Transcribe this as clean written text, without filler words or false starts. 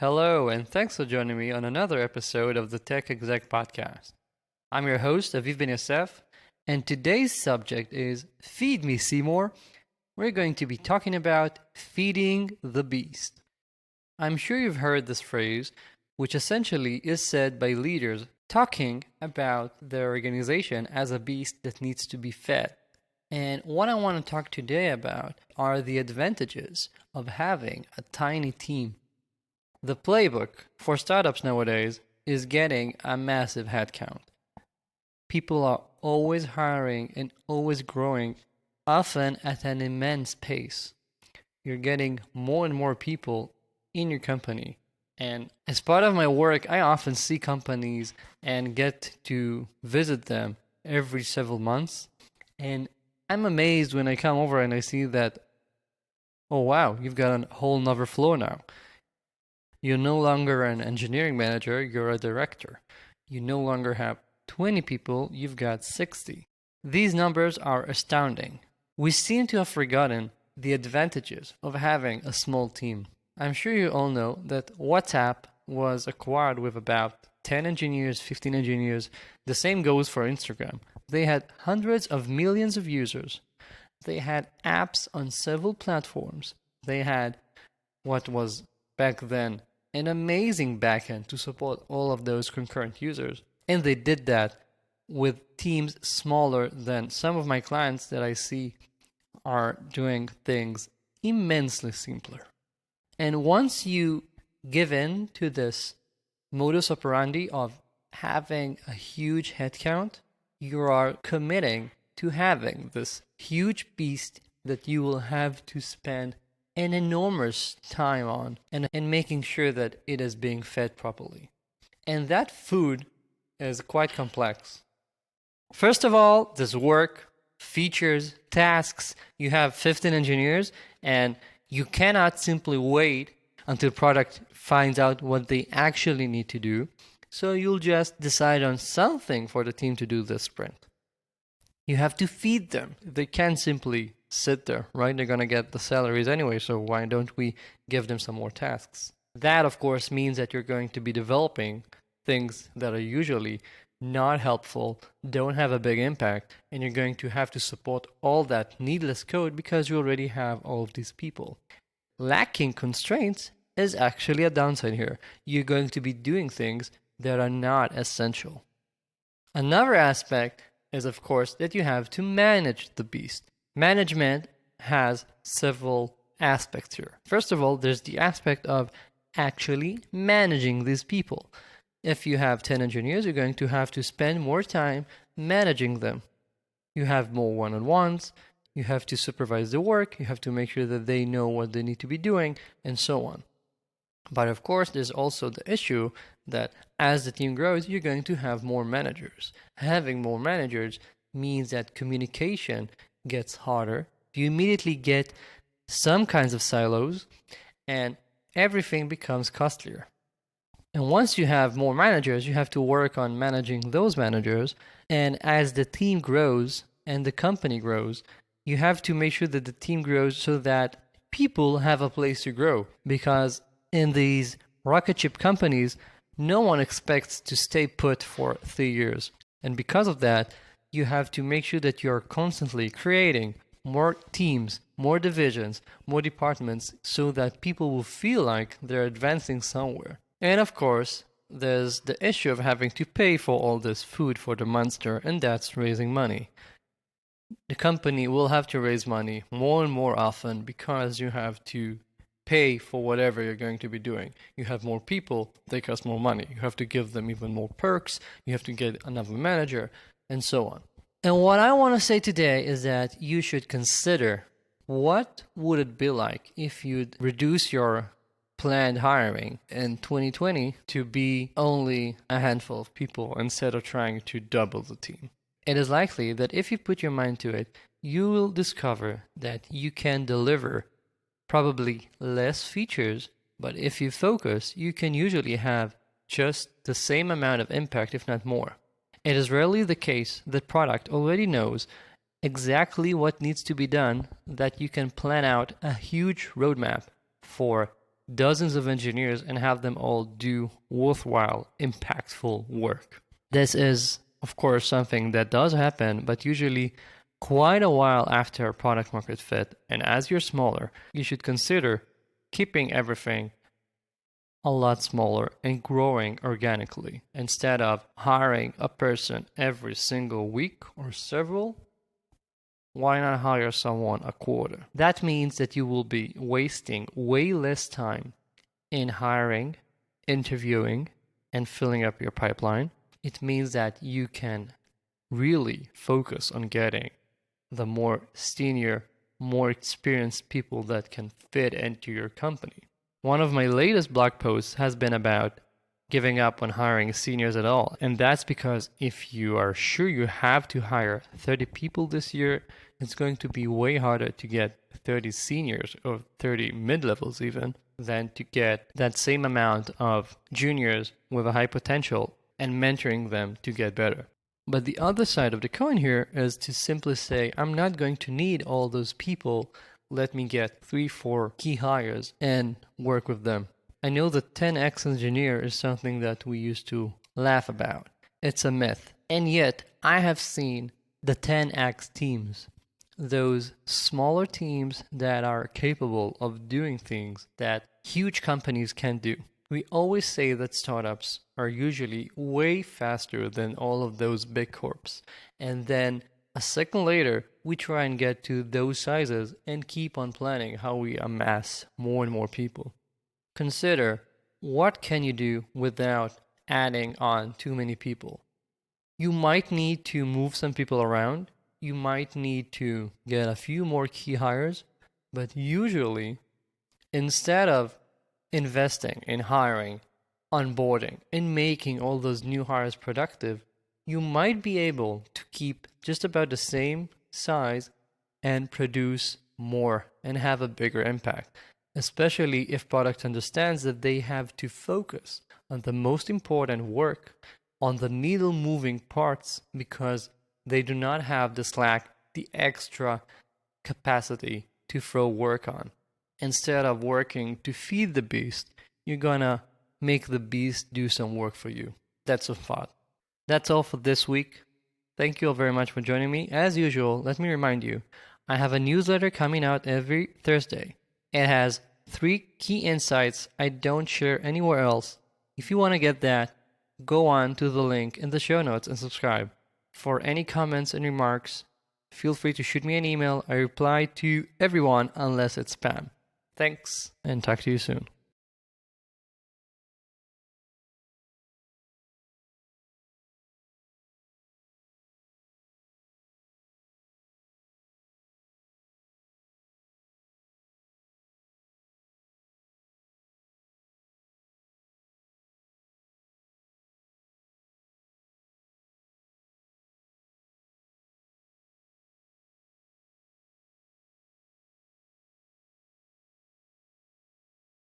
Hello, and thanks for joining me on another episode of the Tech Exec podcast. I'm your host, Aviv Ben-Yosef, and today's subject is Feed Me Seymour. We're going to be talking about feeding the beast. I'm sure you've heard this phrase, which essentially is said by leaders talking about their organization as a beast that needs to be fed. And what I want to talk today about are the advantages of having a tiny team. The playbook for startups nowadays is getting a massive headcount. People are always hiring and always growing, often at an immense pace. You're getting more and more people in your company. And as part of my work, I often see companies and get to visit them every several months. And I'm amazed when I come over and I see that, oh wow, you've got a whole nother floor now. You're no longer an engineering manager, you're a director. You no longer have 20 people, you've got 60. These numbers are astounding. We seem to have forgotten the advantages of having a small team. I'm sure you all know that WhatsApp was acquired with about 10 engineers, 15 engineers. The same goes for Instagram. They had hundreds of millions of users. They had apps on several platforms. They had what was back then an amazing backend to support all of those concurrent users. And they did that with teams smaller than some of my clients that I see are doing things immensely simpler. And once you give in to this modus operandi of having a huge headcount, you are committing to having this huge beast that you will have to spend an enormous time on and making sure that it is being fed properly. And that food is quite complex. First of all, there's work, features, tasks. You have 15 engineers and you cannot simply wait until product finds out what they actually need to do. So you'll just decide on something for the team to do this sprint. You have to feed them. They can't simply sit there, right? They're going to get the salaries anyway, so why don't we give them some more tasks? That, of course, means that you're going to be developing things that are usually not helpful, don't have a big impact, and you're going to have to support all that needless code because you already have all of these people. Lacking constraints is actually a downside here. You're going to be doing things that are not essential. Another aspect is, of course, that you have to manage the beast. Management has several aspects here. First of all, there's the aspect of actually managing these people. If you have 10 engineers, you're going to have to spend more time managing them. You have more one-on-ones, you have to supervise the work, you have to make sure that they know what they need to be doing, and so on. But of course, there's also the issue that as the team grows, you're going to have more managers. Having more managers means that communication gets harder. You immediately get some kinds of silos, and everything becomes costlier. And once you have more managers, you have to work on managing those managers. And as the team grows and the company grows, you have to make sure that the team grows so that people have a place to grow. Because in these rocket ship companies, no one expects to stay put for 3 years. And because of that, you have to make sure that you're constantly creating more teams, more divisions, more departments, so that people will feel like they're advancing somewhere. And of course, there's the issue of having to pay for all this food for the monster, and that's raising money. The company will have to raise money more and more often because you have to pay for whatever you're going to be doing. You have more people, they cost more money. You have to give them even more perks, you have to get another manager, and so on. And what I want to say today is that you should consider what would it be like if you'd reduce your planned hiring in 2020 to be only a handful of people instead of trying to double the team. It is likely that if you put your mind to it, you will discover that you can deliver probably less features, but if you focus, you can usually have just the same amount of impact, if not more. It is rarely the case that product already knows exactly what needs to be done, that you can plan out a huge roadmap for dozens of engineers and have them all do worthwhile, impactful work. This is, of course, something that does happen, but usually quite a while after a product market fit. And as you're smaller, you should consider keeping everything a lot smaller and growing organically instead of hiring a person every single week or several. Why not hire someone a quarter? That means that you will be wasting way less time in hiring, interviewing, and filling up your pipeline. It means that you can really focus on getting the more senior, more experienced people that can fit into your company. One of my latest blog posts has been about giving up on hiring seniors at all. And that's because if you are sure you have to hire 30 people this year, it's going to be way harder to get 30 seniors or 30 mid-levels even than to get that same amount of juniors with a high potential and mentoring them to get better. But the other side of the coin here is to simply say, I'm not going to need all those people. Let me get 3-4 key hires and work with them. I know the 10x engineer is something that we used to laugh about. It's a myth. And yet, I have seen the 10x teams, those smaller teams that are capable of doing things that huge companies can't do. We always say that startups are usually way faster than all of those big corps. And then a second later, we try and get to those sizes and keep on planning how we amass more and more people. Consider, what can you do without adding on too many people? You might need to move some people around. You might need to get a few more key hires. But usually, instead of investing in hiring, onboarding, and making all those new hires productive, you might be able to keep just about the same size and produce more and have a bigger impact, especially if product understands that they have to focus on the most important work, on the needle moving parts, because they do not have the slack, the extra capacity to throw work on. Instead of working to feed the beast, you're gonna make the beast do some work for you. That's a thought. That's all for this week. Thank you all very much for joining me. As usual, let me remind you, I have a newsletter coming out every Thursday. It has 3 key insights I don't share anywhere else. If you want to get that, go on to the link in the show notes and subscribe. For any comments and remarks, feel free to shoot me an email. I reply to everyone unless it's spam. Thanks, and talk to you soon.